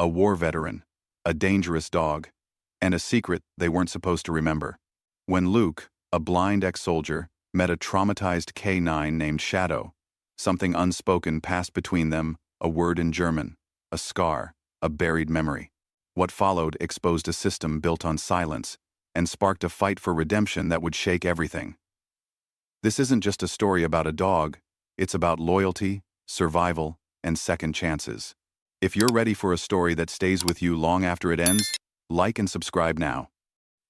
a war veteran, a dangerous dog, and a secret they weren't supposed to remember. When Luke, a blind ex-soldier, met a traumatized K9 named Shadow, something unspoken passed between them, a word in German, a scar, a buried memory. What followed exposed a system built on silence and sparked a fight for redemption that would shake everything. This isn't just a story about a dog, it's about loyalty, survival, and second chances. If you're ready for a story that stays with you long after it ends, like and subscribe now.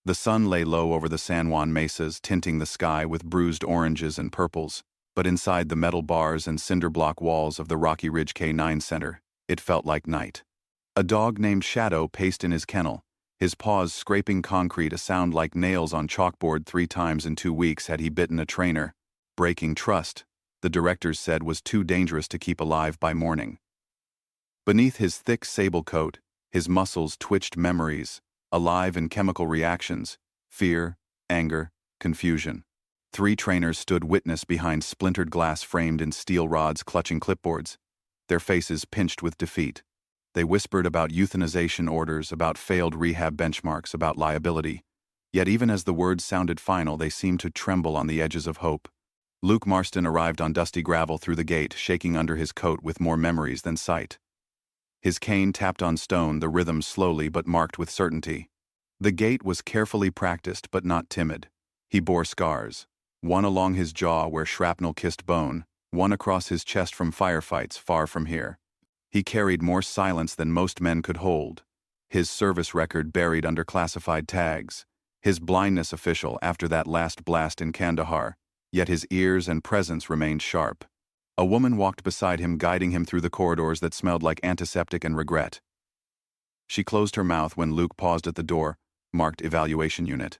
The sun lay low over the San Juan mesas, tinting the sky with bruised oranges and purples, but inside the metal bars and cinder block walls of the Rocky Ridge K9 Center, it felt like night. A dog named Shadow paced in his kennel, his paws scraping concrete, a sound like nails on chalkboard 3 times in 2 weeks had he bitten a trainer. Breaking trust, the directors said, was too dangerous to keep alive by morning. Beneath his thick sable coat, his muscles twitched memories, alive in chemical reactions, fear, anger, confusion. 3 trainers stood witness behind splintered glass framed in steel rods clutching clipboards, their faces pinched with defeat. They whispered about euthanization orders, about failed rehab benchmarks, about liability. Yet even as the words sounded final, they seemed to tremble on the edges of hope. Luke Marston arrived on dusty gravel through the gate, shaking under his coat with more memories than sight. His cane tapped on stone, the rhythm slowly but marked with certainty. The gait was carefully practiced but not timid. He bore scars, one along his jaw where shrapnel kissed bone, one across his chest from firefights far from here. He carried more silence than most men could hold, his service record buried under classified tags, his blindness official after that last blast in Kandahar, yet his ears and presence remained sharp. A woman walked beside him, guiding him through the corridors that smelled like antiseptic and regret. She closed her mouth when Luke paused at the door, marked evaluation unit.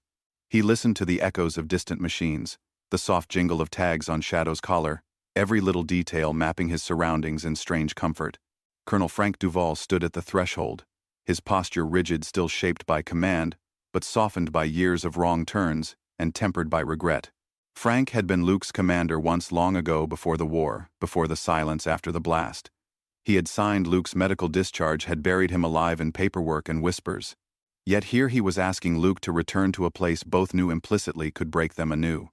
He listened to the echoes of distant machines, the soft jingle of tags on Shadow's collar, every little detail mapping his surroundings in strange comfort. Colonel Frank Duval stood at the threshold, his posture rigid, still shaped by command, but softened by years of wrong turns and tempered by regret. Frank had been Luke's commander once, long ago, before the war, before the silence after the blast. He had signed Luke's medical discharge, had buried him alive in paperwork and whispers. Yet here he was asking Luke to return to a place both knew implicitly could break them anew.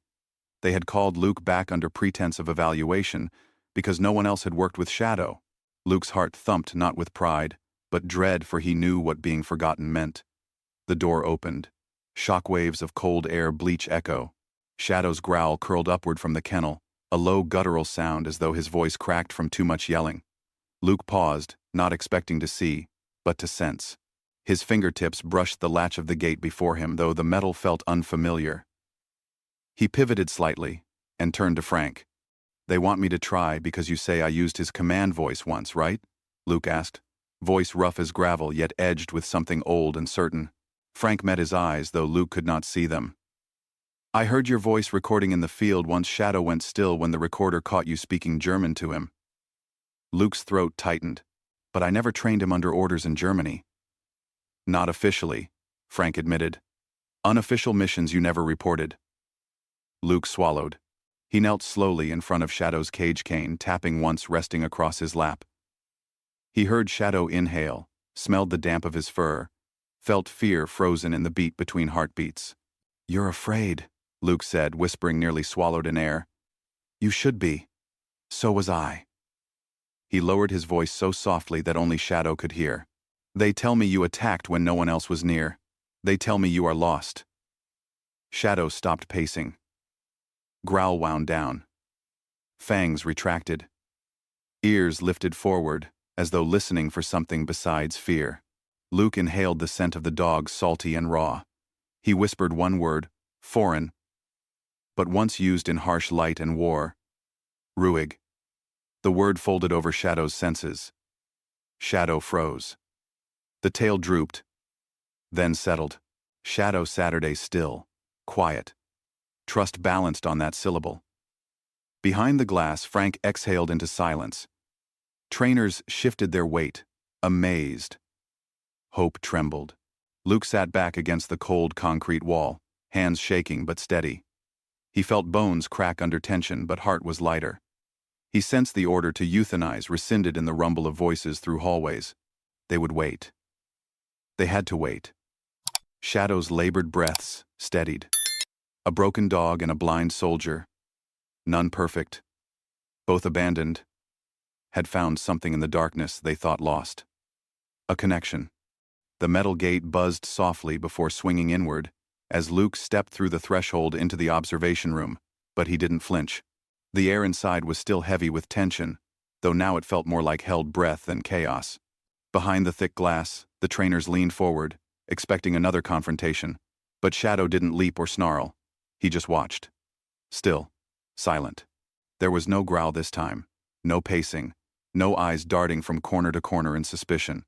They had called Luke back under pretense of evaluation because no one else had worked with Shadow. Luke's heart thumped not with pride, but dread, for he knew what being forgotten meant. The door opened. Shockwaves of cold air bleach echo. Shadow's growl curled upward from the kennel, a low guttural sound as though his voice cracked from too much yelling. Luke paused, not expecting to see, but to sense. His fingertips brushed the latch of the gate before him, though the metal felt unfamiliar. He pivoted slightly and turned to Frank. "They want me to try because you say I used his command voice once, right?" Luke asked, voice rough as gravel yet edged with something old and certain. Frank met his eyes, though Luke could not see them. "I heard your voice recording in the field once. Shadow went still when the recorder caught you speaking German to him." Luke's throat tightened. "But I never trained him under orders in Germany." "Not officially," Frank admitted. "Unofficial missions you never reported." Luke swallowed. He knelt slowly in front of Shadow's cage cane, tapping once, resting across his lap. He heard Shadow inhale, smelled the damp of his fur, felt fear frozen in the beat between heartbeats. "You're afraid," Luke said, whispering, nearly swallowed in air. "You should be. So was I." He lowered his voice so softly that only Shadow could hear. "They tell me you attacked when no one else was near. They tell me you are lost." Shadow stopped pacing. Growl wound down. Fangs retracted. Ears lifted forward, as though listening for something besides fear. Luke inhaled the scent of the dog, salty and raw. He whispered one word, foreign, but once used in harsh light and war. "Ruhig." The word folded over Shadow's senses. Shadow froze. The tail drooped, then settled. Shadow Saturday still, quiet. Trust balanced on that syllable. Behind the glass, Frank exhaled into silence. Trainers shifted their weight, amazed. Hope trembled. Luke sat back against the cold concrete wall, hands shaking but steady. He felt bones crack under tension, but heart was lighter. He sensed the order to euthanize rescinded in the rumble of voices through hallways. They would wait. They had to wait. Shadow's labored breaths steadied. A broken dog and a blind soldier, none perfect, both abandoned, had found something in the darkness they thought lost. A connection. The metal gate buzzed softly before swinging inward as Luke stepped through the threshold into the observation room, but he didn't flinch. The air inside was still heavy with tension, though now it felt more like held breath than chaos. Behind the thick glass, the trainers leaned forward, expecting another confrontation, but Shadow didn't leap or snarl. He just watched. Still. Silent. There was no growl this time, no pacing, no eyes darting from corner to corner in suspicion.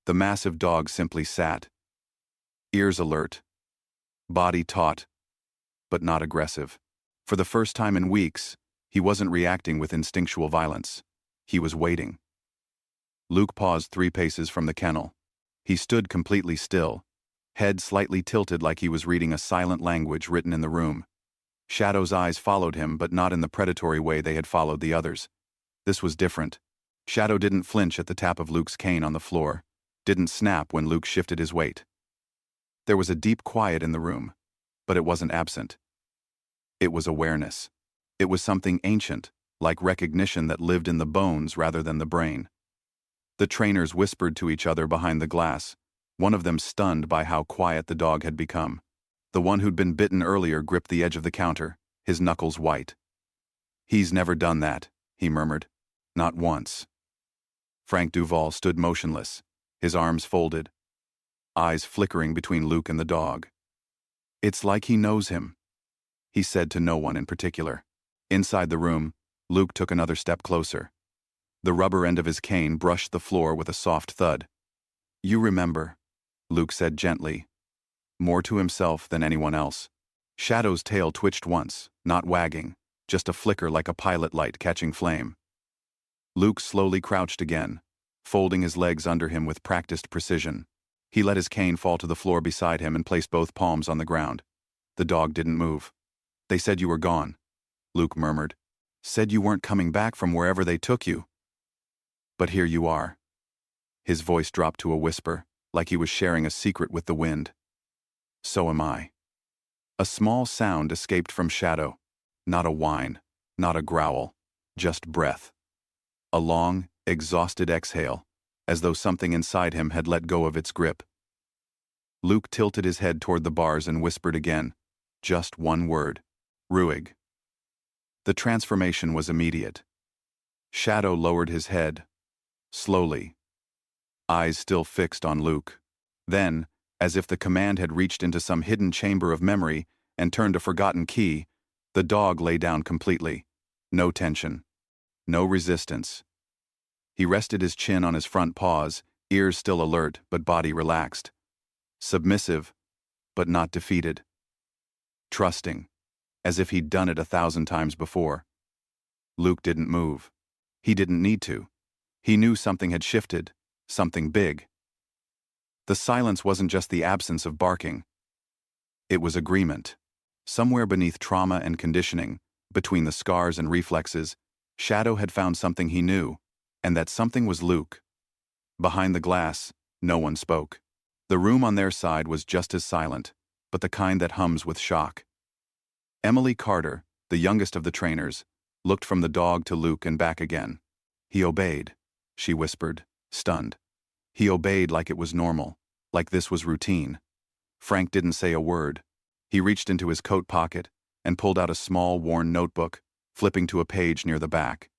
The massive dog simply sat. Ears alert. Body taut, but not aggressive. For the first time in weeks, he wasn't reacting with instinctual violence. He was waiting. Luke paused 3 paces from the kennel. He stood completely still, head slightly tilted like he was reading a silent language written in the room. Shadow's eyes followed him, but not in the predatory way they had followed the others. This was different. Shadow didn't flinch at the tap of Luke's cane on the floor, didn't snap when Luke shifted his weight. There was a deep quiet in the room, but it wasn't absent. It was awareness. It was something ancient, like recognition that lived in the bones rather than the brain. The trainers whispered to each other behind the glass, one of them stunned by how quiet the dog had become. The one who'd been bitten earlier gripped the edge of the counter, his knuckles white. "He's never done that," he murmured. "Not once." Frank Duval stood motionless, his arms folded, eyes flickering between Luke and the dog. "It's like he knows him," he said to no one in particular. Inside the room, Luke took another step closer. The rubber end of his cane brushed the floor with a soft thud. "You remember," Luke said gently, more to himself than anyone else. Shadow's tail twitched once, not wagging, just a flicker like a pilot light catching flame. Luke slowly crouched again, folding his legs under him with practiced precision. He let his cane fall to the floor beside him and placed both palms on the ground. The dog didn't move. "They said you were gone," Luke murmured. "Said you weren't coming back from wherever they took you. But here you are." His voice dropped to a whisper, like he was sharing a secret with the wind. "So am I." A small sound escaped from Shadow. Not a whine, not a growl, just breath. A long, exhausted exhale, as though something inside him had let go of its grip. Luke tilted his head toward the bars and whispered again, just one word: "Ruig." The transformation was immediate. Shadow lowered his head, slowly, eyes still fixed on Luke. Then, as if the command had reached into some hidden chamber of memory and turned a forgotten key, the dog lay down completely. No tension. No resistance. He rested his chin on his front paws, ears still alert but body relaxed. Submissive, but not defeated. Trusting, as if he'd done it 1,000 times before. Luke didn't move. He didn't need to. He knew something had shifted, something big. The silence wasn't just the absence of barking. It was agreement. Somewhere beneath trauma and conditioning, between the scars and reflexes, Shadow had found something he knew, and that something was Luke. Behind the glass, no one spoke. The room on their side was just as silent, but the kind that hums with shock. Emily Carter, the youngest of the trainers, looked from the dog to Luke and back again. "He obeyed," she whispered, stunned. He obeyed like it was normal, like this was routine. Frank didn't say a word. He reached into his coat pocket and pulled out a small, worn notebook, flipping to a page near the back.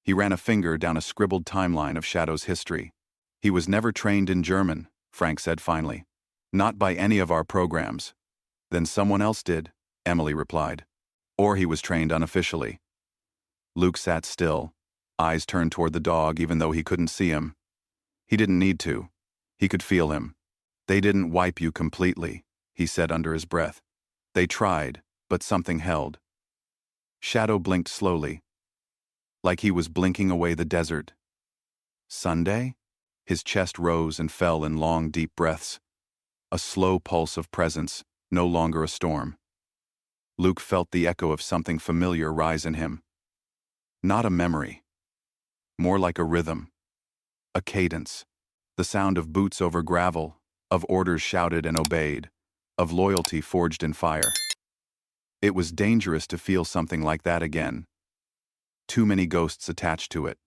He ran a finger down a scribbled timeline of Shadow's history. "He was never trained in German," Frank said finally. "Not by any of our programs." "Then someone else did," Emily replied. "Or he was trained unofficially." Luke sat still, eyes turned toward the dog even though he couldn't see him. He didn't need to. He could feel him. "They didn't wipe you completely," he said under his breath. "They tried, but something held." Shadow blinked slowly, like he was blinking away the desert. "Sunday?" His chest rose and fell in long, deep breaths. A slow pulse of presence, no longer a storm. Luke felt the echo of something familiar rise in him. Not a memory. More like a rhythm. A cadence. The sound of boots over gravel, of orders shouted and obeyed, of loyalty forged in fire. It was dangerous to feel something like that again. Too many ghosts attached to it.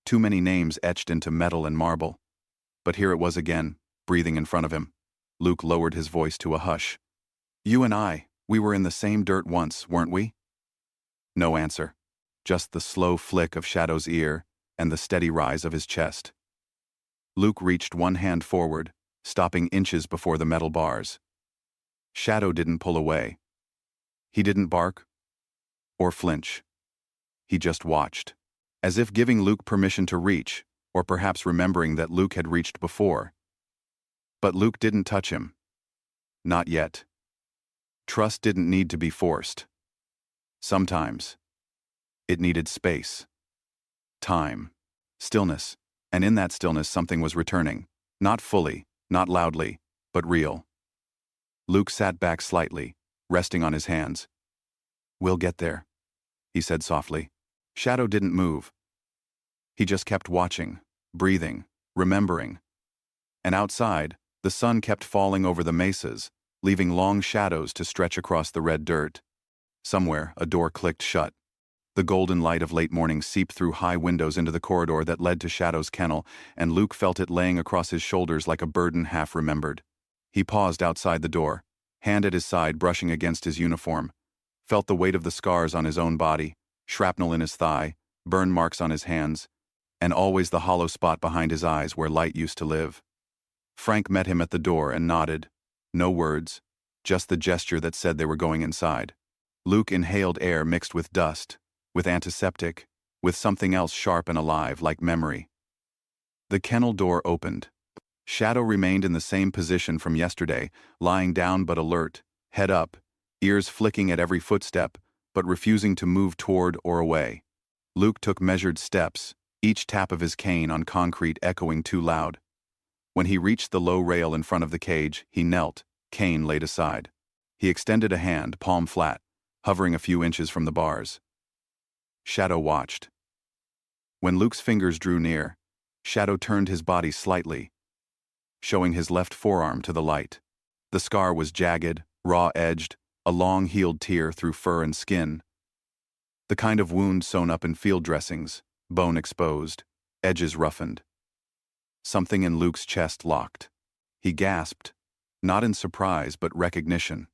Too many names etched into metal and marble. But here it was again, breathing in front of him. Luke lowered his voice to a hush. "You and I, we were in the same dirt once, weren't we?" No answer. Just the slow flick of Shadow's ear and the steady rise of his chest. Luke reached one hand forward, stopping inches before the metal bars. Shadow didn't pull away. He didn't bark or flinch. He just watched, as if giving Luke permission to reach, or perhaps remembering that Luke had reached before. But Luke didn't touch him. Not yet. Trust didn't need to be forced. Sometimes it needed space, time, stillness, and in that stillness something was returning, not fully, not loudly, but real. Luke sat back slightly, resting on his hands. "We'll get there," he said softly. Shadow didn't move. He just kept watching, breathing, remembering. And outside, the sun kept falling over the mesas, leaving long shadows to stretch across the red dirt. Somewhere, a door clicked shut. The golden light of late morning seeped through high windows into the corridor that led to Shadow's kennel, and Luke felt it laying across his shoulders like a burden half-remembered. He paused outside the door, hand at his side brushing against his uniform, felt the weight of the scars on his own body, shrapnel in his thigh, burn marks on his hands, and always the hollow spot behind his eyes where light used to live. Frank met him at the door and nodded. No words, just the gesture that said they were going inside. Luke inhaled air mixed with dust, with antiseptic, with something else sharp and alive like memory. The kennel door opened. Shadow remained in the same position from yesterday, lying down but alert, head up, ears flicking at every footstep, but refusing to move toward or away. Luke took measured steps, each tap of his cane on concrete echoing too loud. When he reached the low rail in front of the cage, he knelt, cane laid aside. He extended a hand, palm flat, hovering a few inches from the bars. Shadow watched. When Luke's fingers drew near, Shadow turned his body slightly, showing his left forearm to the light. The scar was jagged, raw-edged, a long-healed tear through fur and skin. The kind of wound sewn up in field dressings, bone exposed, edges roughened. Something in Luke's chest locked. He gasped, not in surprise but recognition.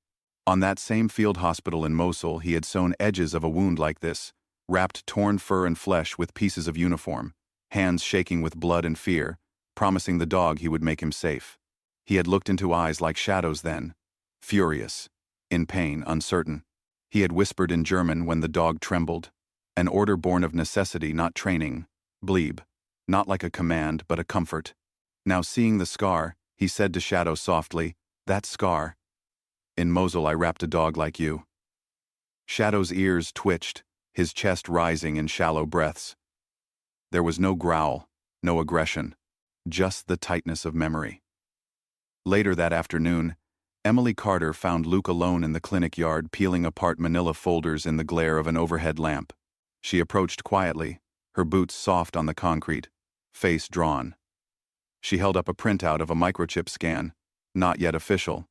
On that same field hospital in Mosul, he had sewn edges of a wound like this, wrapped torn fur and flesh with pieces of uniform, hands shaking with blood and fear, promising the dog he would make him safe. He had looked into eyes like Shadow's then, furious, in pain, uncertain. He had whispered in German when the dog trembled, an order born of necessity, not training, bleeb, not like a command but a comfort. Now seeing the scar, he said to Shadow softly, "That scar. In Mosul I wrapped a dog like you." Shadow's ears twitched, his chest rising in shallow breaths. There was no growl, no aggression, just the tightness of memory. Later that afternoon, Emily Carter found Luke alone in the clinic yard peeling apart manila folders in the glare of an overhead lamp. She approached quietly, her boots soft on the concrete, face drawn. She held up a printout of a microchip scan, not yet official.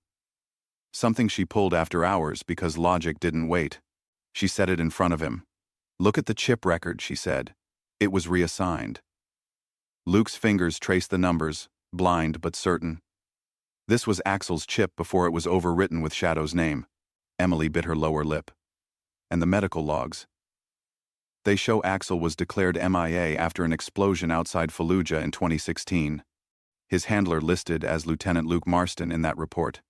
Something she pulled after hours because logic didn't wait. She set it in front of him. "Look at the chip record," she said. It was reassigned. Luke's fingers traced the numbers, blind but certain. This was Axel's chip before it was overwritten with Shadow's name. Emily bit her lower lip. And the medical logs. They show Axel was declared MIA after an explosion outside Fallujah in 2016. His handler listed as Lieutenant Luke Marston in that report.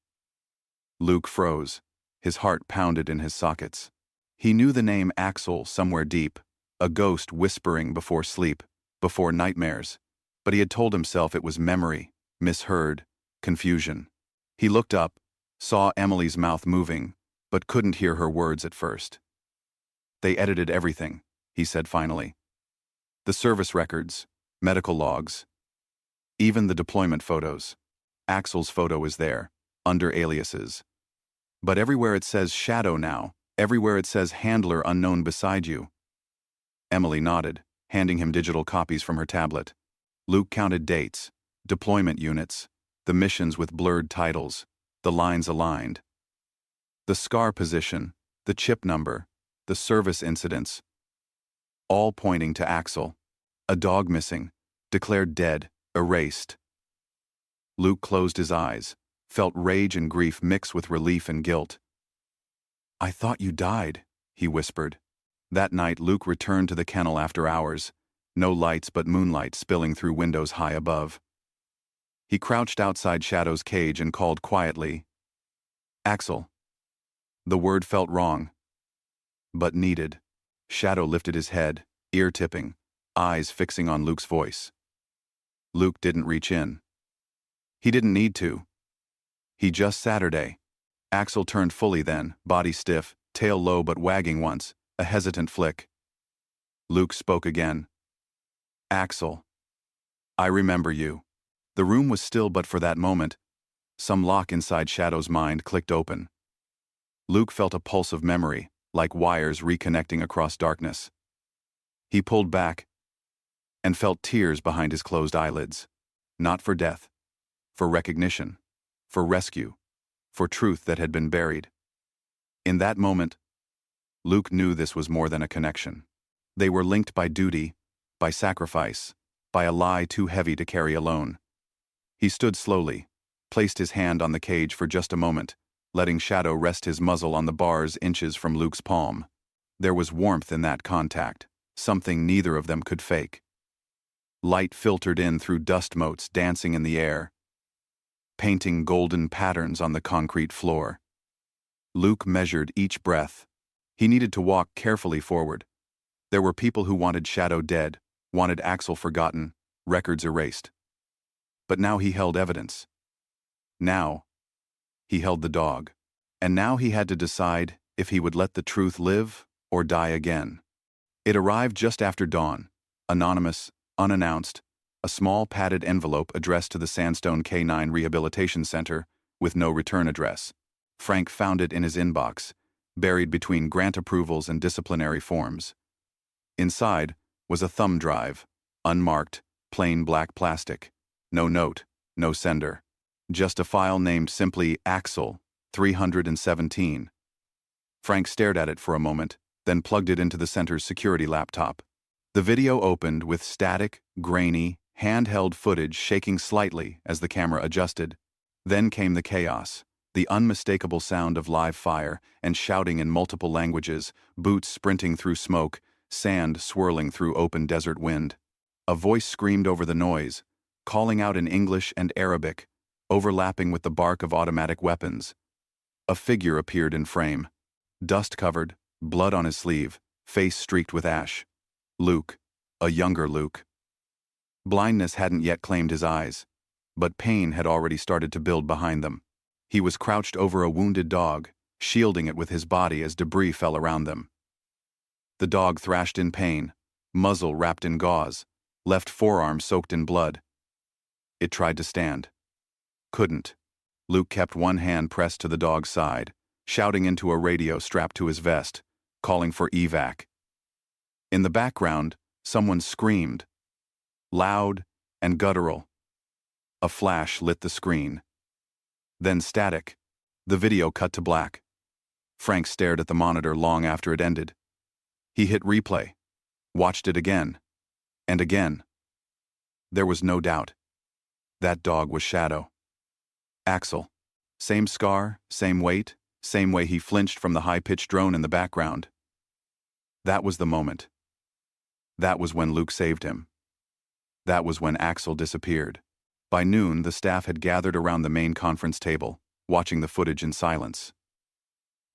Luke froze. His heart pounded in his sockets. He knew the name Axel somewhere deep, a ghost whispering before sleep, before nightmares, but he had told himself it was memory, misheard, confusion. He looked up, saw Emily's mouth moving, but couldn't hear her words at first. "They edited everything," he said finally. "The service records, medical logs, even the deployment photos. Axel's photo is there, under aliases. But everywhere it says Shadow now, everywhere it says handler unknown beside you." Emily nodded, handing him digital copies from her tablet. Luke counted dates, deployment units, the missions with blurred titles, the lines aligned. The SCAR position, the chip number, the service incidents, all pointing to Axel. A dog missing, declared dead, erased. Luke closed his eyes, felt rage and grief mix with relief and guilt. "I thought you died," he whispered. That night Luke returned to the kennel after hours, no lights but moonlight spilling through windows high above. He crouched outside Shadow's cage and called quietly, "Axel." The word felt wrong, but needed. Shadow lifted his head, ear tipping, eyes fixing on Luke's voice. Luke didn't reach in. He didn't need to. He just Saturday. Axel turned fully then, body stiff, tail low but wagging once, a hesitant flick. Luke spoke again. "Axel. I remember you." The room was still, but for that moment, some lock inside Shadow's mind clicked open. Luke felt a pulse of memory, like wires reconnecting across darkness. He pulled back and felt tears behind his closed eyelids. Not for death, for recognition, for rescue, for truth that had been buried. In that moment, Luke knew this was more than a connection. They were linked by duty, by sacrifice, by a lie too heavy to carry alone. He stood slowly, placed his hand on the cage for just a moment, letting Shadow rest his muzzle on the bars inches from Luke's palm. There was warmth in that contact, something neither of them could fake. Light filtered in through dust motes dancing in the air, painting golden patterns on the concrete floor. Luke measured each breath. He needed to walk carefully forward. There were people who wanted Shadow dead, wanted Axel forgotten, records erased. But now he held evidence. Now, he held the dog. And now he had to decide if he would let the truth live or die again. It arrived just after dawn, anonymous, unannounced, a small padded envelope addressed to the Sandstone K9 Rehabilitation Center with no return address. Frank found it in his inbox, buried between grant approvals and disciplinary forms. Inside was a thumb drive, unmarked, plain black plastic. No note, no sender. Just a file named simply Axel, 317. Frank stared at it for a moment, then plugged it into the center's security laptop. The video opened with static, grainy, handheld footage shaking slightly as the camera adjusted. Then came the chaos, the unmistakable sound of live fire and shouting in multiple languages, boots sprinting through smoke, sand swirling through open desert wind. A voice screamed over the noise, calling out in English and Arabic, overlapping with the bark of automatic weapons. A figure appeared in frame, dust-covered, blood on his sleeve, face streaked with ash. Luke, a younger Luke. Blindness hadn't yet claimed his eyes, but pain had already started to build behind them. He was crouched over a wounded dog, shielding it with his body as debris fell around them. The dog thrashed in pain, muzzle wrapped in gauze, left forearm soaked in blood. It tried to stand. Couldn't. Luke kept one hand pressed to the dog's side, shouting into a radio strapped to his vest, calling for evac. In the background, someone screamed, loud and guttural. A flash lit the screen. Then static. The video cut to black. Frank stared at the monitor long after it ended. He hit replay, watched it again, and again. There was no doubt. That dog was Shadow. Axel. Same scar, same weight, same way he flinched from the high-pitched drone in the background. That was the moment. That was when Luke saved him. That was when Axel disappeared. By noon, the staff had gathered around the main conference table, watching the footage in silence.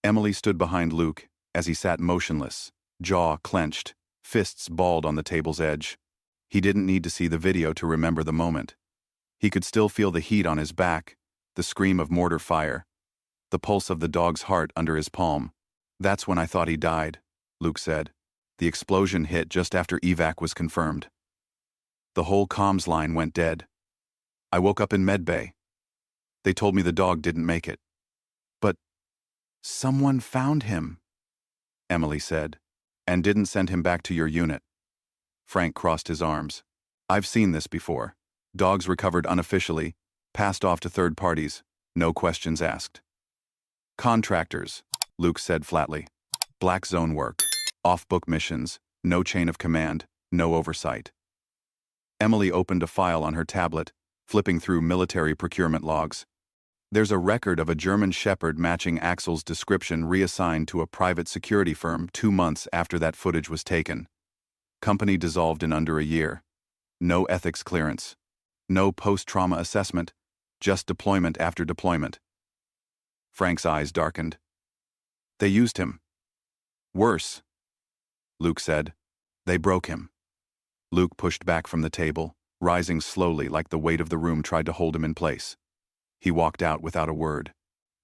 Emily stood behind Luke as he sat motionless, jaw clenched, fists balled on the table's edge. He didn't need to see the video to remember the moment. He could still feel the heat on his back, the scream of mortar fire, the pulse of the dog's heart under his palm. "That's when I thought he died," Luke said. The explosion hit just after evac was confirmed. The whole comms line went dead. I woke up in medbay. They told me the dog didn't make it. But someone found him, Emily said, and didn't send him back to your unit. Frank crossed his arms. I've seen this before. Dogs recovered unofficially, passed off to third parties, no questions asked. Contractors, Luke said flatly. Black zone work, off-book missions, no chain of command, no oversight. Emily opened a file on her tablet, flipping through military procurement logs. There's a record of a German Shepherd matching Axel's description reassigned to a private security firm 2 months after that footage was taken. Company dissolved in under a year. No ethics clearance. No post-trauma assessment. Just deployment after deployment. Frank's eyes darkened. They used him. Worse, Luke said. They broke him. Luke pushed back from the table, rising slowly like the weight of the room tried to hold him in place. He walked out without a word.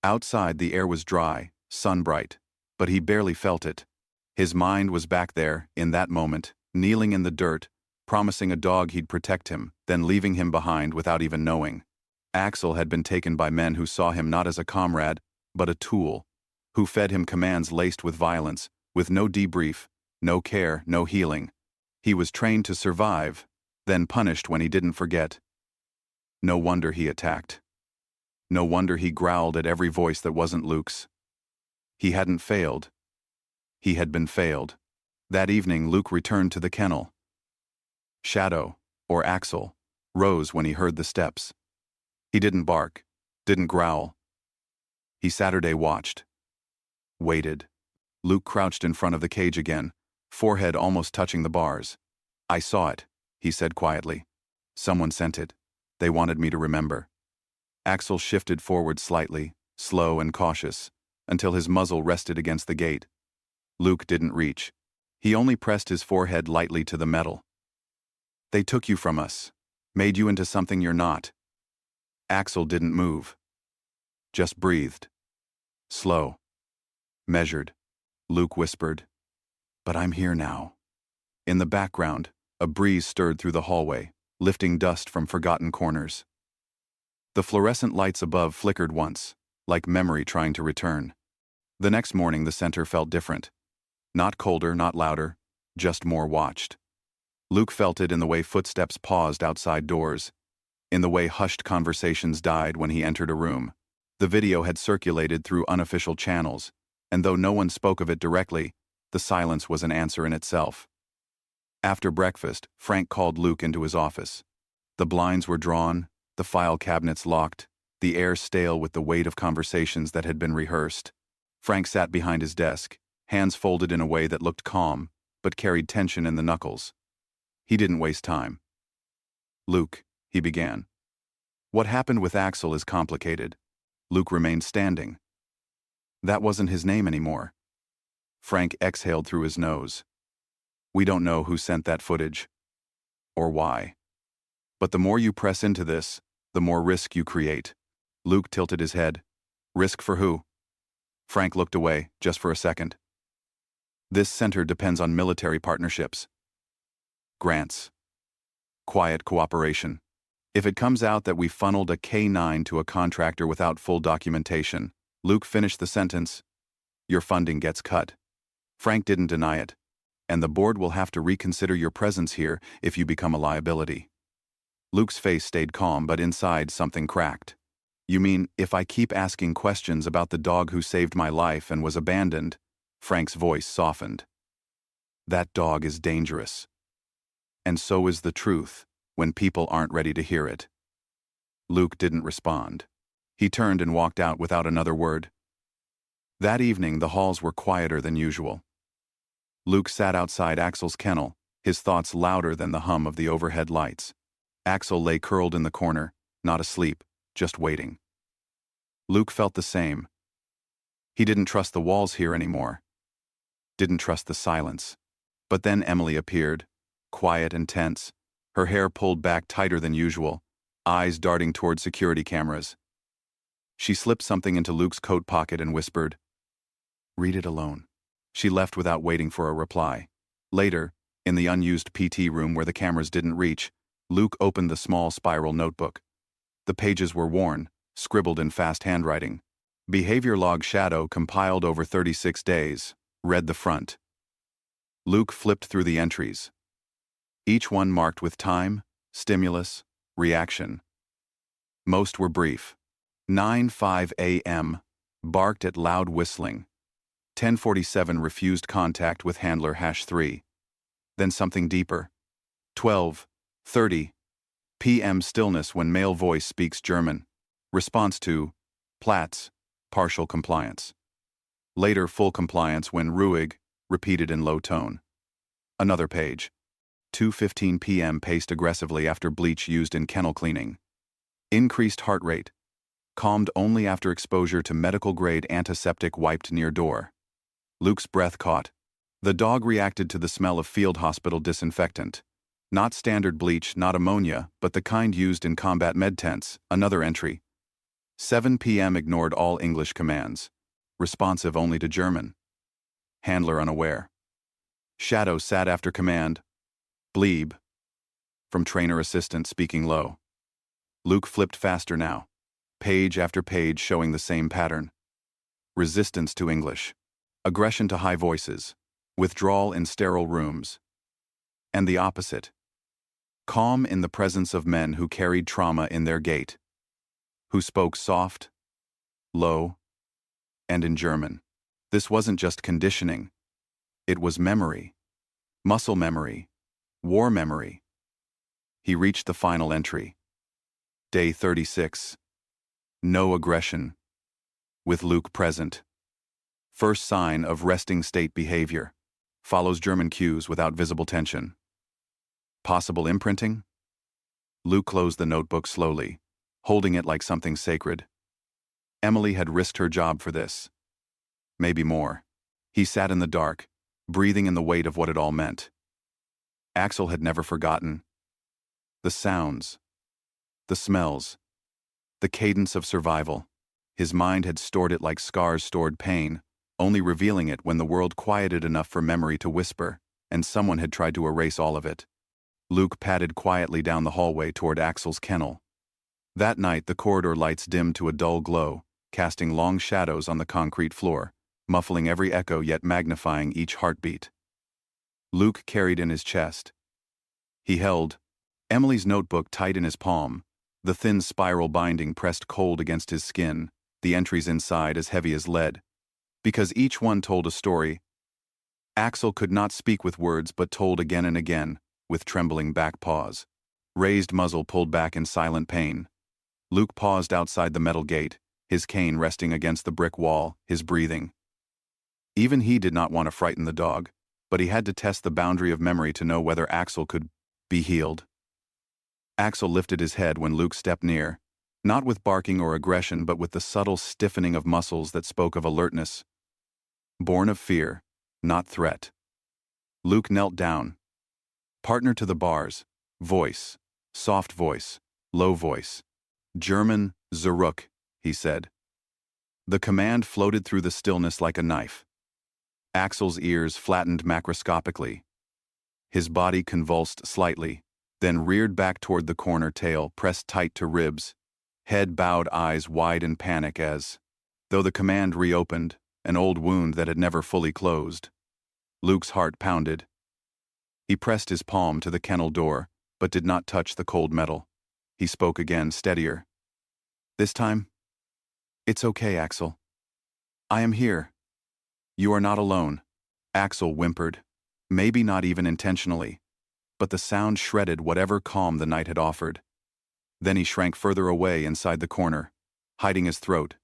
Outside, the air was dry, sun-bright, but he barely felt it. His mind was back there, in that moment, kneeling in the dirt, promising a dog he'd protect him, then leaving him behind without even knowing. Axel had been taken by men who saw him not as a comrade, but a tool, who fed him commands laced with violence, with no debrief, no care, no healing. He was trained to survive, then punished when he didn't forget. No wonder he attacked. No wonder he growled at every voice that wasn't Luke's. He hadn't failed. He had been failed. That evening, Luke returned to the kennel. Shadow, or Axel, rose when he heard the steps. He didn't bark, didn't growl. He Saturday watched. Waited. Luke crouched in front of the cage again, forehead almost touching the bars. I saw it, he said quietly. Someone sent it. They wanted me to remember. Axel shifted forward slightly, slow and cautious, until his muzzle rested against the gate. Luke didn't reach. He only pressed his forehead lightly to the metal. They took you from us, made you into something you're not. Axel didn't move. Just breathed. Slow. Measured. Luke whispered, "But I'm here now." In the background, a breeze stirred through the hallway, lifting dust from forgotten corners. The fluorescent lights above flickered once, like memory trying to return. The next morning the center felt different. Not colder, not louder, just more watched. Luke felt it in the way footsteps paused outside doors, in the way hushed conversations died when he entered a room. The video had circulated through unofficial channels, and though no one spoke of it directly, the silence was an answer in itself. After breakfast, Frank called Luke into his office. The blinds were drawn, the file cabinets locked, the air stale with the weight of conversations that had been rehearsed. Frank sat behind his desk, hands folded in a way that looked calm, but carried tension in the knuckles. He didn't waste time. Luke, he began. What happened with Axel is complicated. Luke remained standing. That wasn't his name anymore. Frank exhaled through his nose. We don't know who sent that footage. Or why. But the more you press into this, the more risk you create. Luke tilted his head. Risk for who? Frank looked away, just for a second. This center depends on military partnerships. Grants. Quiet cooperation. If it comes out that we funneled a K-9 to a contractor without full documentation, Luke finished the sentence, your funding gets cut. Frank didn't deny it. And the board will have to reconsider your presence here if you become a liability. Luke's face stayed calm, but inside something cracked. You mean, if I keep asking questions about the dog who saved my life and was abandoned? Frank's voice softened. That dog is dangerous. And so is the truth, when people aren't ready to hear it. Luke didn't respond. He turned and walked out without another word. That evening, the halls were quieter than usual. Luke sat outside Axel's kennel, his thoughts louder than the hum of the overhead lights. Axel lay curled in the corner, not asleep, just waiting. Luke felt the same. He didn't trust the walls here anymore. Didn't trust the silence. But then Emily appeared, quiet and tense, her hair pulled back tighter than usual, eyes darting toward security cameras. She slipped something into Luke's coat pocket and whispered, "Read it alone." She left without waiting for a reply. Later, in the unused PT room where the cameras didn't reach, Luke opened the small spiral notebook. The pages were worn, scribbled in fast handwriting. Behavior log Shadow compiled over 36 days, read the front. Luke flipped through the entries. Each one marked with time, stimulus, Reaction. Most were brief. 9:05 a.m. Barked at loud whistling. 10:47 refused contact with handler #3. Then something deeper. 12:30 p.m. stillness when male voice speaks German. Response to Platz, partial compliance. Later full compliance when ruhig, repeated in low tone. Another page. 2:15 p.m. paced aggressively after bleach used in kennel cleaning. Increased heart rate. Calmed only after exposure to medical-grade antiseptic wiped near door. Luke's breath caught. The dog reacted to the smell of field hospital disinfectant. Not standard bleach, not ammonia, but the kind used in combat med tents. Another entry. 7 p.m. ignored all English commands. Responsive only to German. Handler unaware. Shadow sat after command. Bleeb. From trainer assistant speaking low. Luke flipped faster now. Page after page showing the same pattern. Resistance to English. Aggression to high voices. Withdrawal in sterile rooms. And the opposite. Calm in the presence of men who carried trauma in their gait. Who spoke soft, low, and in German. This wasn't just conditioning. It was memory. Muscle memory. War memory. He reached the final entry. Day 36. No aggression. With Luke present. First sign of resting state behavior. Follows German cues without visible tension. Possible imprinting? Luke closed the notebook slowly, holding it like something sacred. Emily had risked her job for this. Maybe more. He sat in the dark, breathing in the weight of what it all meant. Axel had never forgotten. The sounds. The smells. The cadence of survival. His mind had stored it like scars stored pain, only revealing it when the world quieted enough for memory to whisper, and someone had tried to erase all of it. Luke padded quietly down the hallway toward Axel's kennel. That night the corridor lights dimmed to a dull glow, casting long shadows on the concrete floor, muffling every echo yet magnifying each heartbeat. Luke carried in his chest. He held Emily's notebook tight in his palm, the thin spiral binding pressed cold against his skin, the entries inside as heavy as lead. Because each one told a story. Axel could not speak with words but told again and again, with trembling back paws. Raised muzzle pulled back in silent pain. Luke paused outside the metal gate, his cane resting against the brick wall, his breathing. Even he did not want to frighten the dog, but he had to test the boundary of memory to know whether Axel could be healed. Axel lifted his head when Luke stepped near, not with barking or aggression but with the subtle stiffening of muscles that spoke of alertness. Born of fear, not threat. Luke knelt down. Partner to the bars. Voice. Soft voice. Low voice. German, Zurück, he said. The command floated through the stillness like a knife. Axel's ears flattened macroscopically. His body convulsed slightly, then reared back toward the corner, tail pressed tight to ribs, head bowed, eyes wide in panic as, though the command reopened, an old wound that had never fully closed. Luke's heart pounded. He pressed his palm to the kennel door, but did not touch the cold metal. He spoke again, steadier. This time? It's okay, Axel. I am here. You are not alone. Axel whimpered, maybe not even intentionally, but the sound shredded whatever calm the night had offered. Then he shrank further away inside the corner, hiding his throat,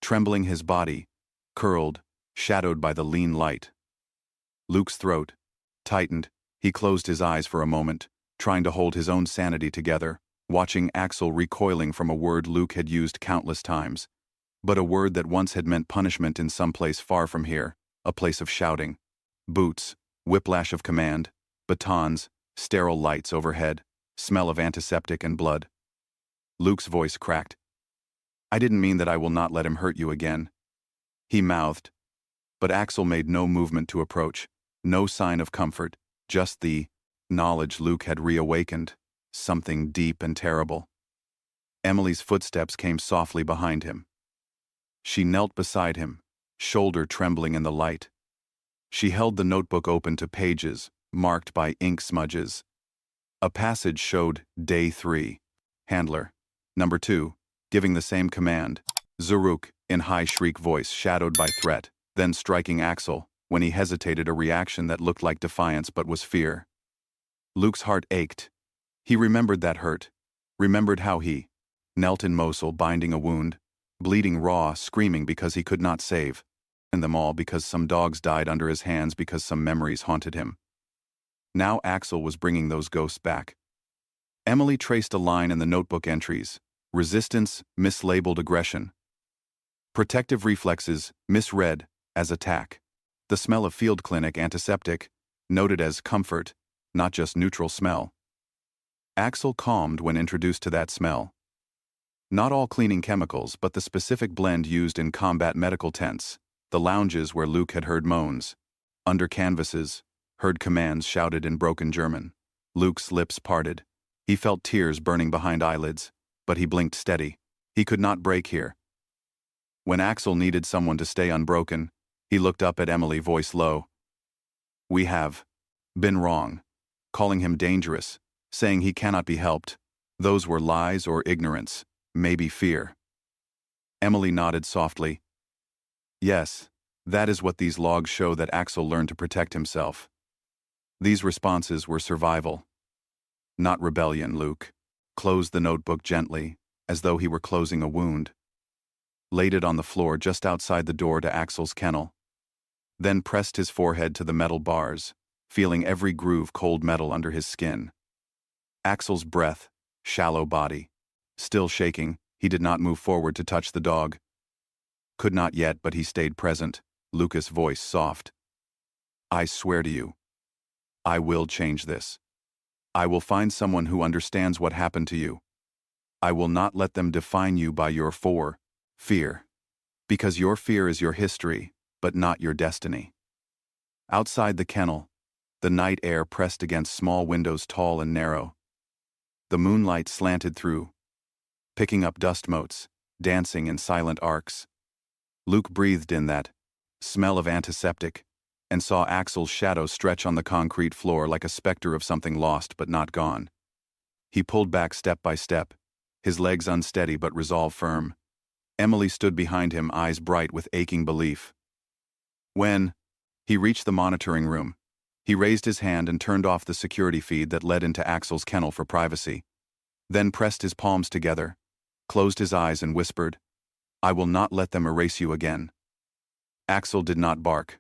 trembling his body, curled, shadowed by the lean light. Luke's throat tightened. He closed his eyes for a moment, trying to hold his own sanity together, watching Axel recoiling from a word Luke had used countless times, but a word that once had meant punishment in some place far from here, a place of shouting. Boots, whiplash of command, batons, sterile lights overhead, smell of antiseptic and blood. Luke's voice cracked. I didn't mean that I will not let him hurt you again. He mouthed, but Axel made no movement to approach, no sign of comfort, just the knowledge Luke had reawakened, something deep and terrible. Emily's footsteps came softly behind him. She knelt beside him, shoulder trembling in the light. She held the notebook open to pages, marked by ink smudges. A passage showed Day 3. Handler. Number 2, giving the same command. Zaruk, in high shriek voice shadowed by threat, then striking Axel, when he hesitated, a reaction that looked like defiance but was fear. Luke's heart ached. He remembered that hurt. Remembered how he knelt in Mosul binding a wound, bleeding raw, screaming because he could not save, and them all because some dogs died under his hands, because some memories haunted him. Now Axel was bringing those ghosts back. Emily traced a line in the notebook entries. Resistance, mislabeled aggression. Protective reflexes, misread as attack. The smell of field clinic antiseptic, noted as comfort, not just neutral smell. Axel calmed when introduced to that smell. Not all cleaning chemicals, but the specific blend used in combat medical tents, the lounges where Luke had heard moans. Under canvases, heard commands shouted in broken German. Luke's lips parted. He felt tears burning behind eyelids, but he blinked steady. He could not break here. When Axel needed someone to stay unbroken, he looked up at Emily, voice low. We have been wrong, calling him dangerous, saying he cannot be helped. Those were lies or ignorance, maybe fear. Emily nodded softly. Yes, that is what these logs show, that Axel learned to protect himself. These responses were survival, not rebellion. Luke closed the notebook gently, as though he were closing a wound. Laid it on the floor just outside the door to Axel's kennel. Then pressed his forehead to the metal bars, feeling every groove cold metal under his skin. Axel's breath, shallow body. Still shaking, he did not move forward to touch the dog. Could not yet, but he stayed present, Lucas' voice soft. I swear to you, I will change this. I will find someone who understands what happened to you. I will not let them define you by your fear. Because your fear is your history, but not your destiny. Outside the kennel, the night air pressed against small windows tall and narrow. The moonlight slanted through, picking up dust motes, dancing in silent arcs. Luke breathed in that smell of antiseptic and saw Axel's shadow stretch on the concrete floor like a specter of something lost but not gone. He pulled back step by step, his legs unsteady but resolve firm. Emily stood behind him, eyes bright with aching belief. When he reached the monitoring room, he raised his hand and turned off the security feed that led into Axel's kennel for privacy. Then pressed his palms together, closed his eyes and whispered, I will not let them erase you again. Axel did not bark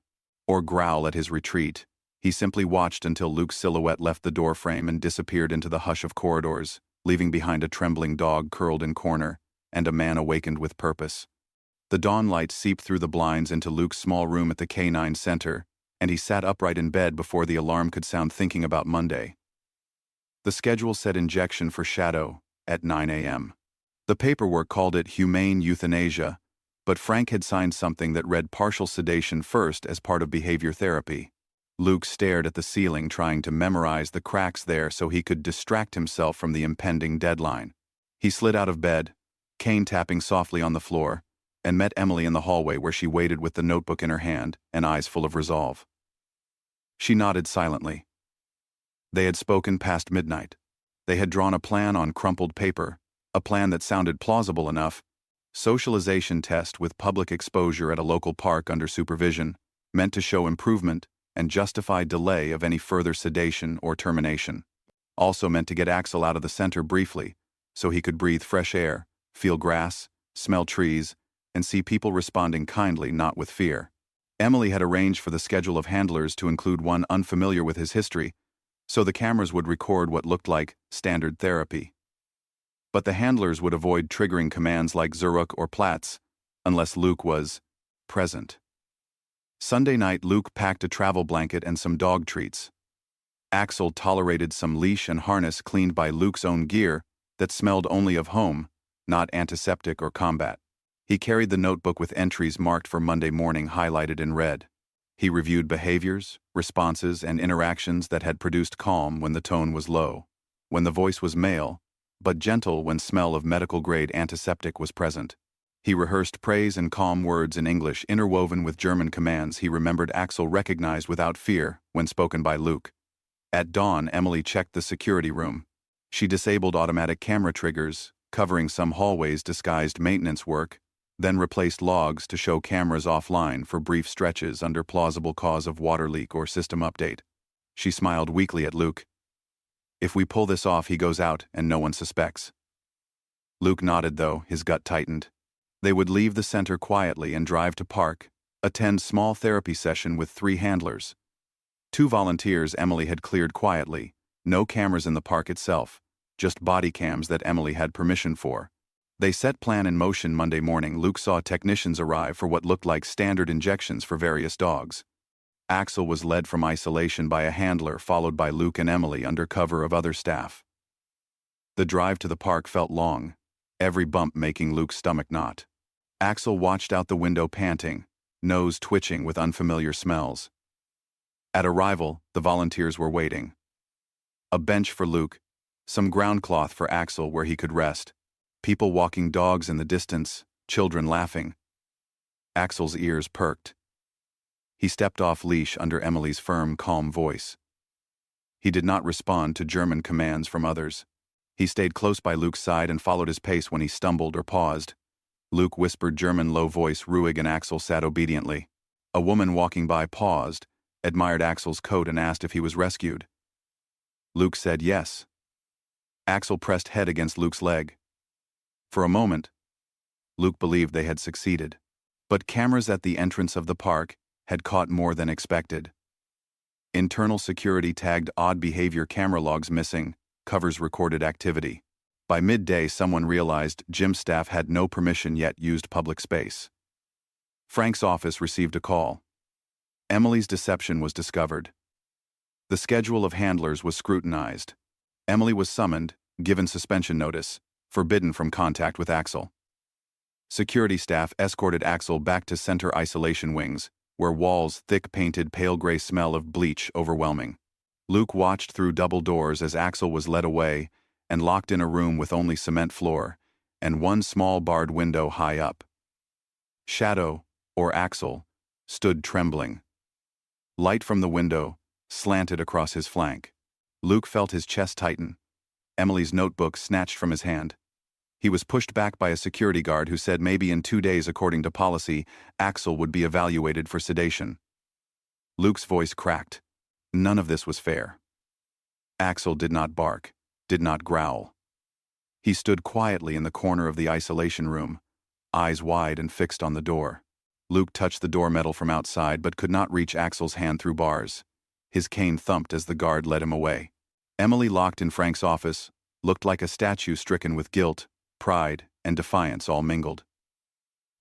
or growl at his retreat. He simply watched until Luke's silhouette left the door frame and disappeared into the hush of corridors, leaving behind a trembling dog curled in corner and a man awakened with purpose. The dawn light seeped through the blinds into Luke's small room at the K9 Center, and he sat upright in bed before the alarm could sound, thinking about Monday. The schedule said injection for Shadow at 9 a.m. The paperwork called it humane euthanasia, but Frank had signed something that read partial sedation first as part of behavior therapy. Luke stared at the ceiling, trying to memorize the cracks there so he could distract himself from the impending deadline. He slid out of bed, cane tapping softly on the floor, and met Emily in the hallway where she waited with the notebook in her hand and eyes full of resolve. She nodded silently. They had spoken past midnight. They had drawn a plan on crumpled paper, a plan that sounded plausible enough. Socialization test with public exposure at a local park under supervision, meant to show improvement and justify delay of any further sedation or termination. Also meant to get Axel out of the center briefly, so he could breathe fresh air, feel grass, smell trees, and see people responding kindly, not with fear. Emily had arranged for the schedule of handlers to include one unfamiliar with his history, so the cameras would record what looked like standard therapy. But the handlers would avoid triggering commands like Zaruk or Platz, unless Luke was present. Sunday night, Luke packed a travel blanket and some dog treats. Axel tolerated some leash and harness cleaned by Luke's own gear that smelled only of home, not antiseptic or combat. He carried the notebook with entries marked for Monday morning highlighted in red. He reviewed behaviors, responses, and interactions that had produced calm when the tone was low, when the voice was male, but gentle when smell of medical-grade antiseptic was present. He rehearsed praise and calm words in English interwoven with German commands he remembered Axel recognized without fear when spoken by Luke. At dawn, Emily checked the security room. She disabled automatic camera triggers, covering some hallways disguised maintenance work, then replaced logs to show cameras offline for brief stretches under plausible cause of water leak or system update. She smiled weakly at Luke. If we pull this off, he goes out and no one suspects. Luke nodded, though, his gut tightened. They would leave the center quietly and drive to park, attend small therapy session with 3 handlers. 2 volunteers Emily had cleared quietly, no cameras in the park itself, just body cams that Emily had permission for. They set plan in motion Monday morning. Luke saw technicians arrive for what looked like standard injections for various dogs. Axel was led from isolation by a handler, followed by Luke and Emily under cover of other staff. The drive to the park felt long, every bump making Luke's stomach knot. Axel watched out the window panting, nose twitching with unfamiliar smells. At arrival, the volunteers were waiting. A bench for Luke, some ground cloth for Axel where he could rest, people walking dogs in the distance, children laughing. Axel's ears perked. He stepped off leash under Emily's firm, calm voice. He did not respond to German commands from others. He stayed close by Luke's side and followed his pace when he stumbled or paused. Luke whispered German low voice. Ruhig and Axel sat obediently. A woman walking by paused, admired Axel's coat and asked if he was rescued. Luke said yes. Axel pressed head against Luke's leg. For a moment, Luke believed they had succeeded. But cameras at the entrance of the park had caught more than expected. Internal security tagged odd behavior camera logs missing, covers recorded activity. By midday, someone realized gym staff had no permission yet used public space. Frank's office received a call. Emily's deception was discovered. The schedule of handlers was scrutinized. Emily was summoned, given suspension notice, forbidden from contact with Axel. Security staff escorted Axel back to center isolation wings, where walls thick painted pale gray smell of bleach overwhelming. Luke watched through double doors as Axel was led away and locked in a room with only cement floor and one small barred window high up. Shadow, or Axel, stood trembling. Light from the window slanted across his flank. Luke felt his chest tighten. Emily's notebook snatched from his hand. He was pushed back by a security guard who said maybe in 2 days, according to policy, Axel would be evaluated for sedation. Luke's voice cracked. None of this was fair. Axel did not bark, did not growl. He stood quietly in the corner of the isolation room, eyes wide and fixed on the door. Luke touched the door metal from outside but could not reach Axel's hand through bars. His cane thumped as the guard led him away. Emily, locked in Frank's office, looked like a statue stricken with guilt, pride, and defiance all mingled.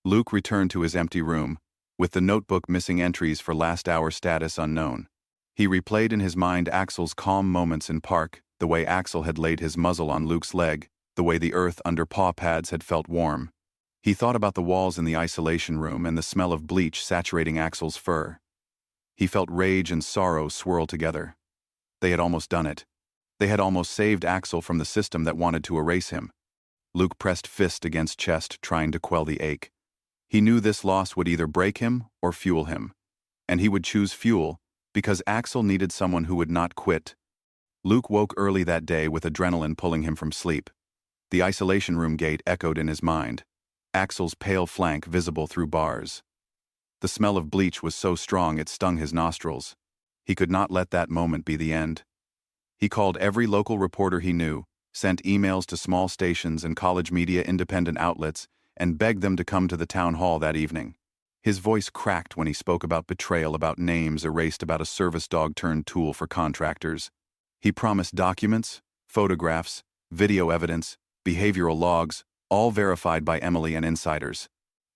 Luke returned to his empty room, with the notebook missing entries for last hour status unknown. He replayed in his mind Axel's calm moments in park, the way Axel had laid his muzzle on Luke's leg, the way the earth under paw pads had felt warm. He thought about the walls in the isolation room and the smell of bleach saturating Axel's fur. He felt rage and sorrow swirl together. They had almost done it. They had almost saved Axel from the system that wanted to erase him. Luke pressed fist against chest, trying to quell the ache. He knew this loss would either break him or fuel him. And he would choose fuel, because Axel needed someone who would not quit. Luke woke early that day with adrenaline pulling him from sleep. The isolation room gate echoed in his mind, Axel's pale flank visible through bars. The smell of bleach was so strong it stung his nostrils. He could not let that moment be the end. He called every local reporter he knew, sent emails to small stations and college media independent outlets, and begged them to come to the town hall that evening. His voice cracked when he spoke about betrayal, about names erased, about a service dog turned tool for contractors. He promised documents, photographs, video evidence, behavioral logs, all verified by Emily and insiders.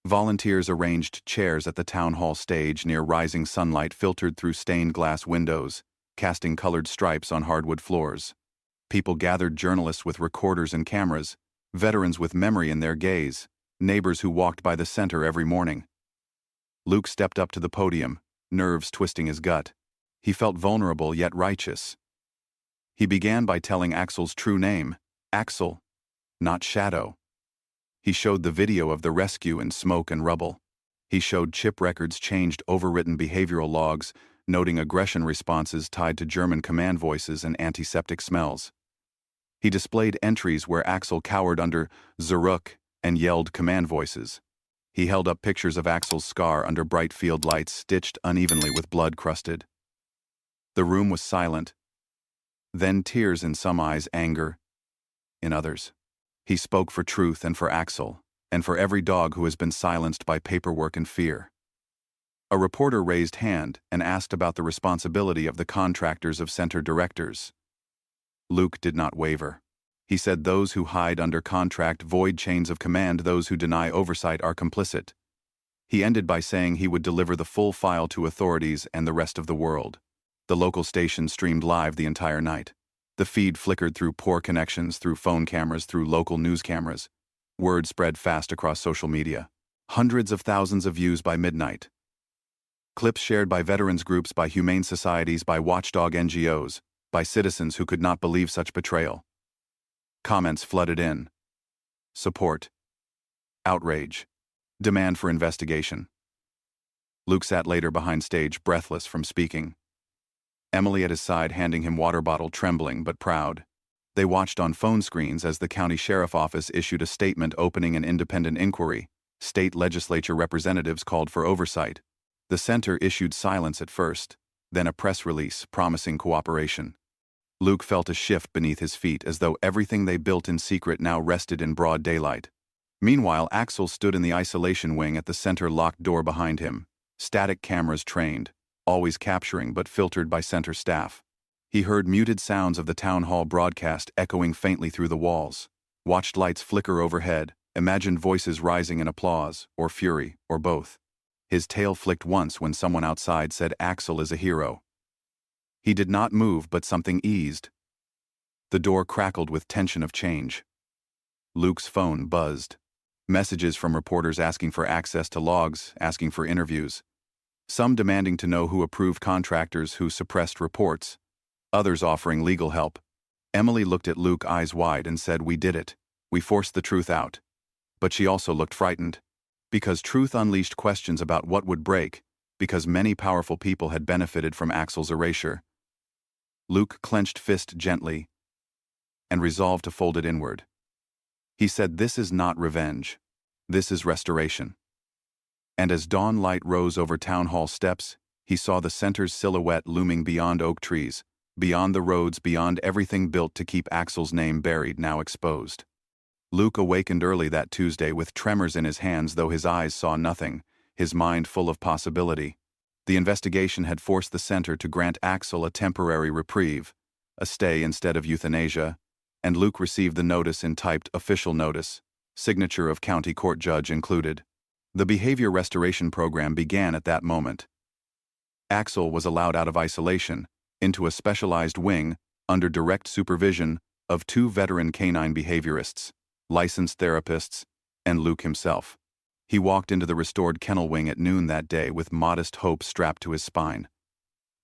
Volunteers arranged chairs at the town hall stage near rising sunlight filtered through stained glass windows, casting colored stripes on hardwood floors. People gathered, journalists with recorders and cameras, veterans with memory in their gaze, neighbors who walked by the center every morning. Luke stepped up to the podium, nerves twisting his gut. He felt vulnerable yet righteous. He began by telling Axel's true name, Axel, not Shadow. He showed the video of the rescue in smoke and rubble. He showed chip records, changed overwritten behavioral logs, noting aggression responses tied to German command voices and antiseptic smells. He displayed entries where Axel cowered under Zaruk and yelled command voices. He held up pictures of Axel's scar under bright field lights stitched unevenly with blood crusted. The room was silent. Then tears in some eyes, anger in others. He spoke for truth and for Axel, and for every dog who has been silenced by paperwork and fear. A reporter raised hand and asked about the responsibility of the contractors of center directors. Luke did not waver. He said those who hide under contract void chains of command, those who deny oversight are complicit. He ended by saying he would deliver the full file to authorities and the rest of the world. The local station streamed live the entire night. The feed flickered through poor connections, through phone cameras, through local news cameras. Word spread fast across social media. Hundreds of thousands of views by midnight. Clips shared by veterans groups, by humane societies, by watchdog NGOs, by citizens who could not believe such betrayal. Comments flooded in. Support. Outrage. Demand for investigation. Luke sat later behind stage, breathless from speaking. Emily at his side, handing him water bottle, trembling but proud. They watched on phone screens as the county sheriff office issued a statement opening an independent inquiry. State legislature representatives called for oversight. The center issued silence at first, then a press release promising cooperation. Luke felt a shift beneath his feet, as though everything they built in secret now rested in broad daylight. Meanwhile, Axel stood in the isolation wing at the center locked door behind him. Static cameras trained, always capturing but filtered by center staff. He heard muted sounds of the town hall broadcast echoing faintly through the walls, watched lights flicker overhead, imagined voices rising in applause, or fury, or both. His tail flicked once when someone outside said Axel is a hero. He did not move, but something eased. The door crackled with tension of change. Luke's phone buzzed. Messages from reporters asking for access to logs, asking for interviews. Some demanding to know who approved contractors who suppressed reports. Others offering legal help. Emily looked at Luke, eyes wide, and said, "We did it. We forced the truth out." But she also looked frightened. Because truth unleashed questions about what would break, because many powerful people had benefited from Axel's erasure. Luke clenched fist gently and resolved to fold it inward. He said, "This is not revenge. This is restoration." And as dawn light rose over town hall steps, he saw the center's silhouette looming beyond oak trees, beyond the roads, beyond everything built to keep Axel's name buried, now exposed. Luke awakened early that Tuesday with tremors in his hands, though his eyes saw nothing, his mind full of possibility. The investigation had forced the center to grant Axel a temporary reprieve, a stay instead of euthanasia, and Luke received the notice in typed official notice, signature of county court judge included. The behavior restoration program began at that moment. Axel was allowed out of isolation, into a specialized wing, under direct supervision of 2 veteran canine behaviorists, licensed therapists, and Luke himself. He walked into the restored kennel wing at noon that day with modest hope strapped to his spine.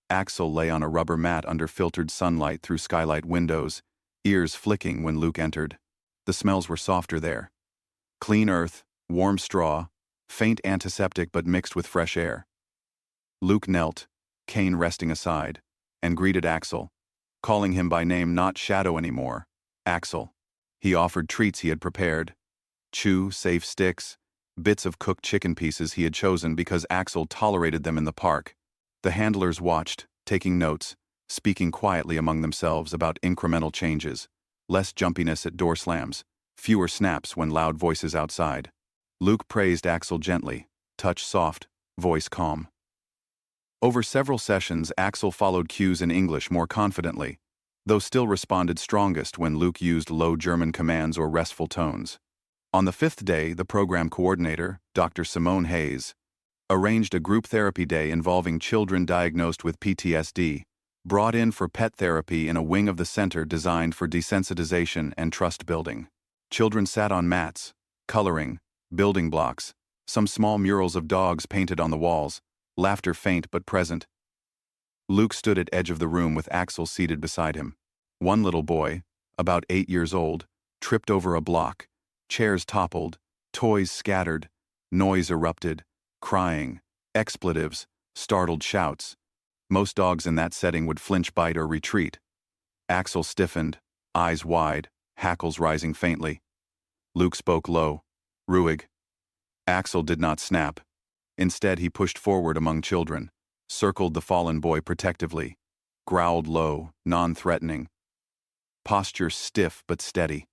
Axel lay on a rubber mat under filtered sunlight through skylight windows, ears flicking when Luke entered. The smells were softer there. Clean earth, warm straw, faint antiseptic but mixed with fresh air. Luke knelt, cane resting aside, and greeted Axel, calling him by name, not Shadow anymore, Axel. He offered treats he had prepared. Chew, safe sticks, bits of cooked chicken pieces he had chosen because Axel tolerated them in the park. The handlers watched, taking notes, speaking quietly among themselves about incremental changes, less jumpiness at door slams, fewer snaps when loud voices outside. Luke praised Axel gently, touch soft, voice calm. Over several sessions, Axel followed cues in English more confidently, though still responded strongest when Luke used low German commands or restful tones. On the 5th day, the program coordinator, Dr. Simone Hayes, arranged a group therapy day involving children diagnosed with PTSD, brought in for pet therapy in a wing of the center designed for desensitization and trust building. Children sat on mats, coloring, building blocks, some small murals of dogs painted on the walls, laughter faint but present. Luke stood at edge of the room with Axel seated beside him. One little boy, about 8 years old, tripped over a block. Chairs toppled, toys scattered, noise erupted, crying, expletives, startled shouts. Most dogs in that setting would flinch, bite, or retreat. Axel stiffened, eyes wide, hackles rising faintly. Luke spoke low. "Ruhig." Axel did not snap. Instead, he pushed forward among children, circled the fallen boy protectively, growled low, non-threatening. Posture stiff but steady.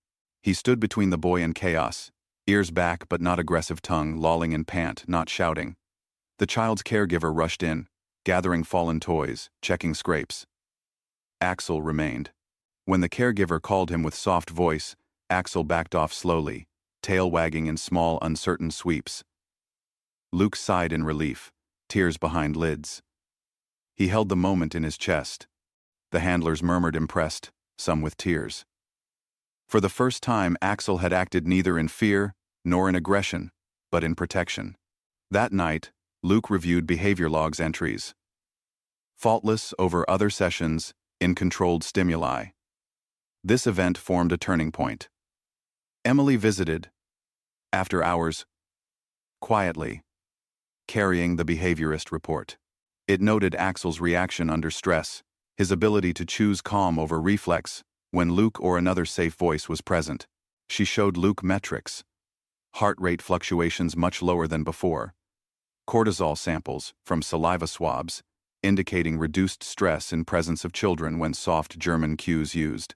He stood between the boy and chaos, ears back but not aggressive, tongue lolling in pant, not shouting. The child's caregiver rushed in, gathering fallen toys, checking scrapes. Axel remained. When the caregiver called him with soft voice, Axel backed off slowly, tail wagging in small, uncertain sweeps. Luke sighed in relief, tears behind lids. He held the moment in his chest. The handlers murmured impressed, some with tears. For the first time, Axel had acted neither in fear nor in aggression, but in protection. That night, Luke reviewed behavior logs entries. Faultless over other sessions, in controlled stimuli. This event formed a turning point. Emily visited, after hours, quietly, carrying the behaviorist report. It noted Axel's reaction under stress, his ability to choose calm over reflex when Luke or another safe voice was present. She showed Luke metrics. Heart rate fluctuations much lower than before. Cortisol samples from saliva swabs, indicating reduced stress in presence of children when soft German cues used.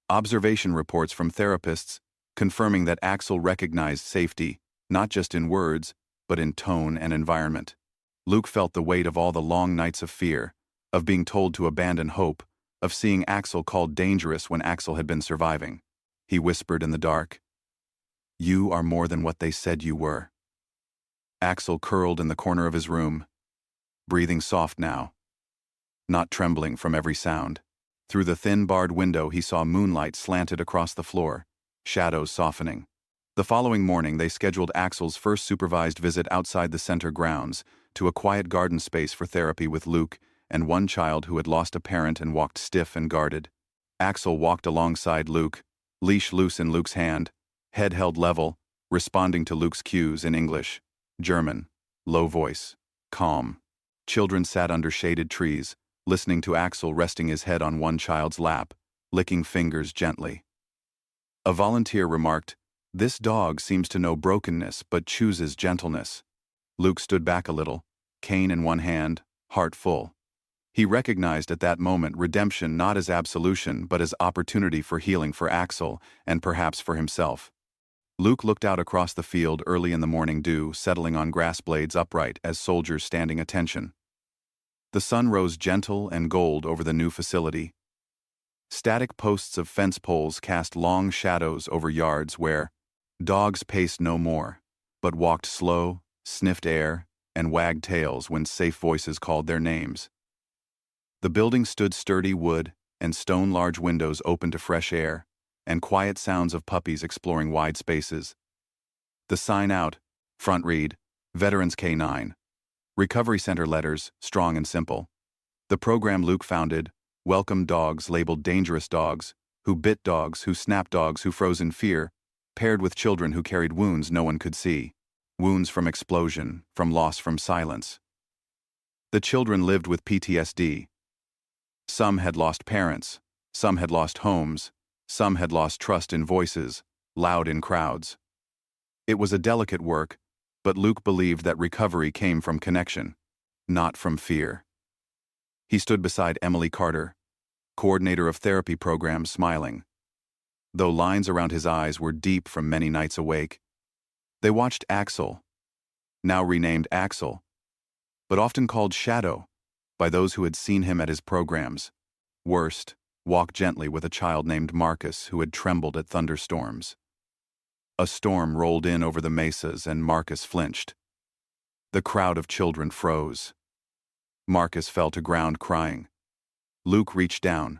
Observation reports from therapists confirming that Axel recognized safety, not just in words, but in tone and environment. Luke felt the weight of all the long nights of fear, of being told to abandon hope, of seeing Axel called dangerous when Axel had been surviving. He whispered in the dark, "You are more than what they said you were." Axel curled in the corner of his room, breathing soft now, not trembling from every sound. Through the thin barred window he saw moonlight slanted across the floor, shadows softening. The following morning they scheduled Axel's first supervised visit outside the center grounds, to a quiet garden space for therapy with Luke and one child who had lost a parent and walked stiff and guarded. Axel walked alongside Luke, leash loose in Luke's hand, head held level, responding to Luke's cues in English, German, low voice, calm. Children sat under shaded trees, listening to Axel resting his head on one child's lap, licking fingers gently. A volunteer remarked, "This dog seems to know brokenness but chooses gentleness." Luke stood back a little, cane in one hand, heart full. He recognized at that moment redemption not as absolution but as opportunity for healing for Axel and perhaps for himself. Luke looked out across the field early in the morning dew settling on grass blades upright as soldiers standing attention. The sun rose gentle and gold over the new facility. Static posts of fence poles cast long shadows over yards where dogs paced no more, but walked slow, sniffed air, and wagged tails when safe voices called their names. The building stood sturdy wood and stone large windows open to fresh air, and quiet sounds of puppies exploring wide spaces. The sign out, front read, Veterans K9. Recovery Center letters, strong and simple. The program Luke founded, welcomed dogs labeled dangerous dogs, who bit dogs, who snapped dogs, who froze in fear, paired with children who carried wounds no one could see. Wounds from explosion, from loss, from silence. The children lived with PTSD. Some had lost parents, some had lost homes, some had lost trust in voices, loud in crowds. It was a delicate work, but Luke believed that recovery came from connection, not from fear. He stood beside Emily Carter, coordinator of therapy programs, smiling. Though lines around his eyes were deep from many nights awake, they watched Axel, now renamed Axel, but often called Shadow by those who had seen him at his programs. Worst, walk gently with a child named Marcus who had trembled at thunderstorms. A storm rolled in over the mesas and Marcus flinched. The crowd of children froze. Marcus fell to ground crying. Luke reached down.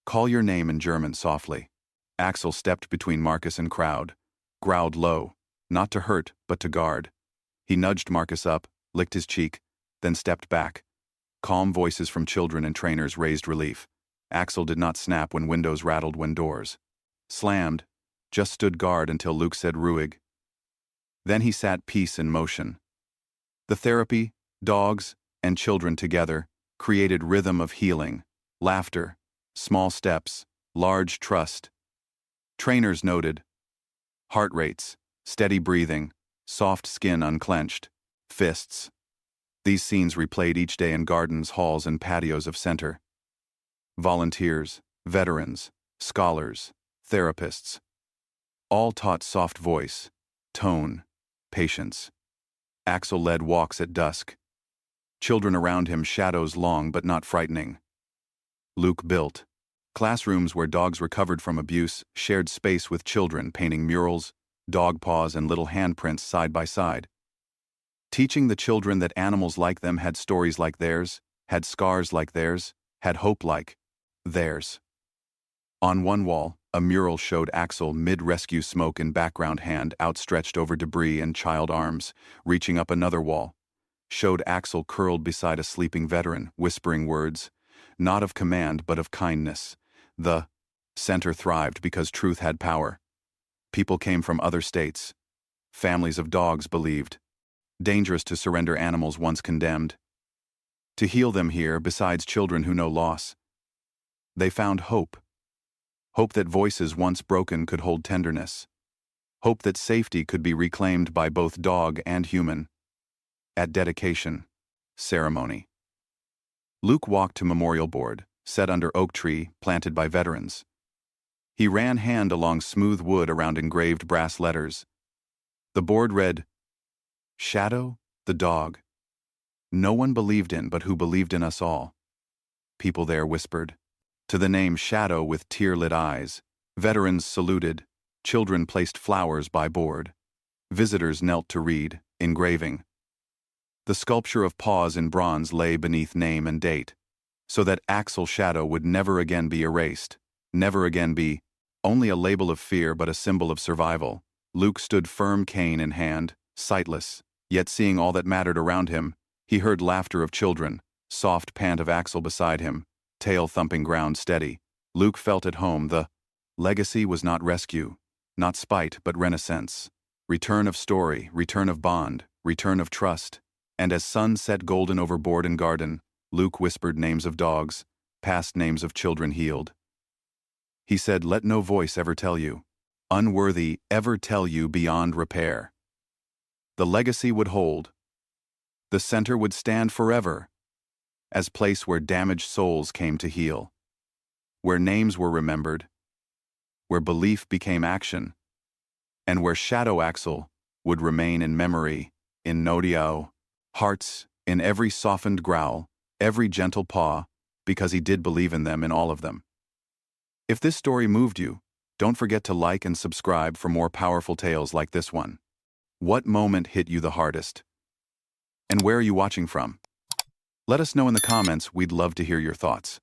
"Call your name in German softly." Axel stepped between Marcus and crowd, growled low, not to hurt but to guard. He nudged Marcus up, licked his cheek, then stepped back. Calm voices from children and trainers raised relief. Axel did not snap when windows rattled, when doors slammed, just stood guard until Luke said "Ruhig." Then he sat, peace in motion. The therapy, dogs, and children together created rhythm of healing, laughter, small steps, large trust. Trainers noted heart rates, steady breathing, soft skin unclenched, fists. These scenes replayed each day in gardens, halls, and patios of center. Volunteers, veterans, scholars, therapists, all taught soft voice, tone, patience. Axel led walks at dusk. Children around him, shadows long but not frightening. Luke built classrooms where dogs recovered from abuse, shared space with children, painting murals, dog paws and little handprints side by side. Teaching the children that animals like them had stories like theirs, had scars like theirs, had hope like theirs. On one wall, a mural showed Axel mid-rescue, smoke in background, hand outstretched over debris and child arms. Reaching up another wall showed Axel curled beside a sleeping veteran, whispering words, not of command but of kindness. The center thrived because truth had power. People came from other states. Families of dogs believed dangerous to surrender animals once condemned. To heal them here, besides children who know loss, they found hope. Hope that voices once broken could hold tenderness. Hope that safety could be reclaimed by both dog and human. At dedication ceremony, Luke walked to memorial board, set under oak tree, planted by veterans. He ran hand along smooth wood around engraved brass letters. The board read, Shadow, the dog. No one believed in, but who believed in us all. People there whispered. To the name Shadow with tear-lit eyes, veterans saluted, children placed flowers by board. Visitors knelt to read, engraving. The sculpture of paws in bronze lay beneath name and date, so that Axel's shadow would never again be erased, never again be only a label of fear but a symbol of survival. Luke stood firm, cane in hand, sightless, yet seeing all that mattered around him. He heard laughter of children, soft pant of Axel beside him, tail thumping ground steady. Luke felt at home. The legacy was not rescue, not spite, but renaissance. Return of story, return of bond, return of trust. And as sun set golden over board and garden, Luke whispered names of dogs, past names of children healed. He said, let no voice ever tell you, unworthy ever tell you beyond repair. The legacy would hold. The center would stand forever, as place where damaged souls came to heal, where names were remembered, where belief became action, and where Shadow Axel would remain in memory, in Nodiao, hearts, in every softened growl, every gentle paw, because he did believe in them, in all of them. If this story moved you, don't forget to like and subscribe for more powerful tales like this one. What moment hit you the hardest? And where are you watching from? Let us know in the comments. We'd love to hear your thoughts.